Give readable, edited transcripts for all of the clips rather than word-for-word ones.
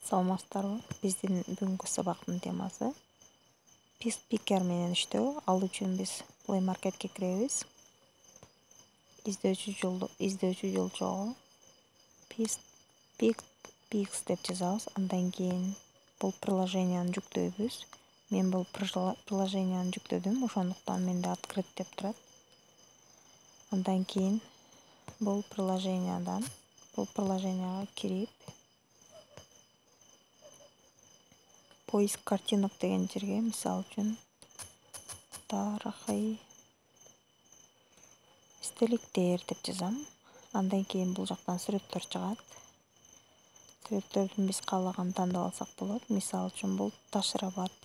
Саламатсыздарбы? Биздин бүгүнкү сабактын темасы пикер менен иштөө. Ал үчүн биз Play Marketке киребиз. Издөөчү жолчого Pix деп жазабыз. Андан кийин бул приложенияны жүктөйбүз. Мен бул приложенияны жүктөдүм, ошондуктан менде открыть деп турат. Андан кийин бул приложенияга кирип поиск картинок деген жерге, мисалы үчүн тарыхый эстеликтер деп жазам. Андан кийин бул жактан сүрөттөр чыгат. Сүрөттөрдүн биз каалаганын тандап алсак болот. Мисалы үчүн бул Ташырабад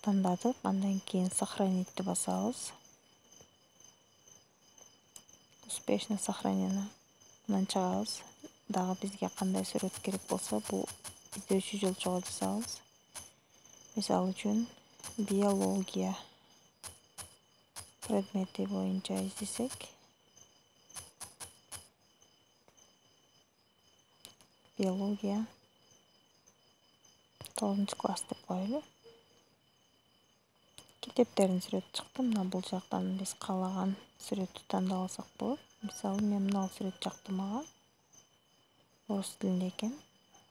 тандадык. Андан кийин сохранитти басабыз. Успешно сохранено. Мындан чыгабыз. Дагы бизге кандай сүрөт керек болсо, бул издөөчү жолчого жазабыз. Мисалы үчүн биология предмети боюнча издесек, биология 9-класс деп коелу. Китептердин сүрөтү чыкты. Мына бул жактан биз каалаган сүрөттү тандап алсак болот. Мисалы, мен мына сүрөт жакты мага. Орус тилинде экен.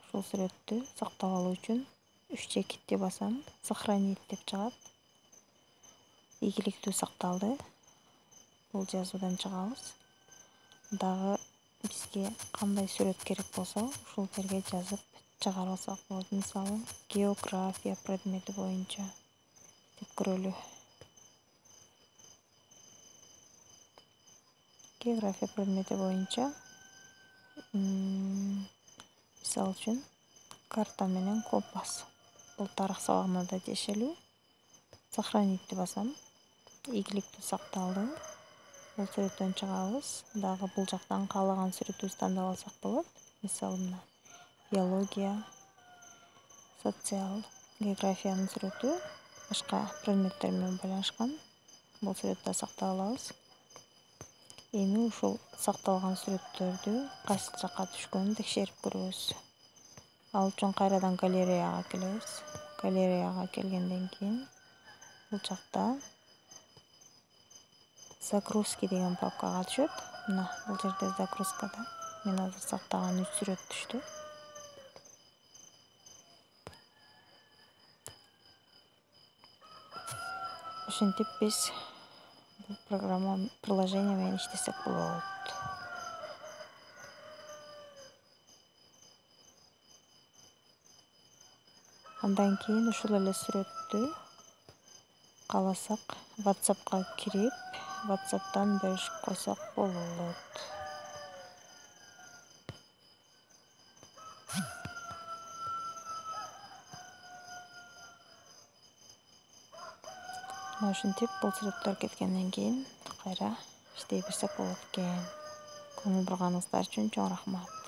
Ушул сүрөттү сактап алуу үчүн 3 чекитти басам, сохранить деп чыгат. Ийгиликтүү сакталды. Бул жазуудан чыгабыз. Дагы бизге кандай сүрөт керек болсо, ушул жерге жазып чыгарып алсак болот. Мисалы, география предмети боюнча деп көрөлү. География предмети боюнча мисалы үчүн карта менен компас. Бул тарых сабагына да тиешелүү. Сохранитти басам. Ийгиликтүү сакталды. Бул сүрөттөн чыгабыз. Дагы бул жактан каалаган сүрөтүбүздү тандап алсак болот. Мисалы, мына биология, социал, географиянын сүрөтү башка предметтер менен байланышкан. Бул сүрөттү сактап алабыз. Эми ушул сакталган сүрөттөрдү кайсы жакка түшкөнүн текшерип көрөбүз. Ал үчүн кайрадан галереяга келебиз. Галереяга келгенден кийин бул жакта загрузки деген папкага түшөт. Мына бул жерде загрузкада мен азыр сактаган 3 сүрөт түштү. Ошентип биз бул приложение менен иштесек болот. Андан кийин ушул эле сүрөттү кааласак WhatsApp'ка кирип, WhatsApp'тан бөлүшүп койсок болот. Ошентип бул сүрөттөр кеткенден кийин кайра иштей берсек болот экен. Көңүл бурганыңыздар үчүн чоң рахмат.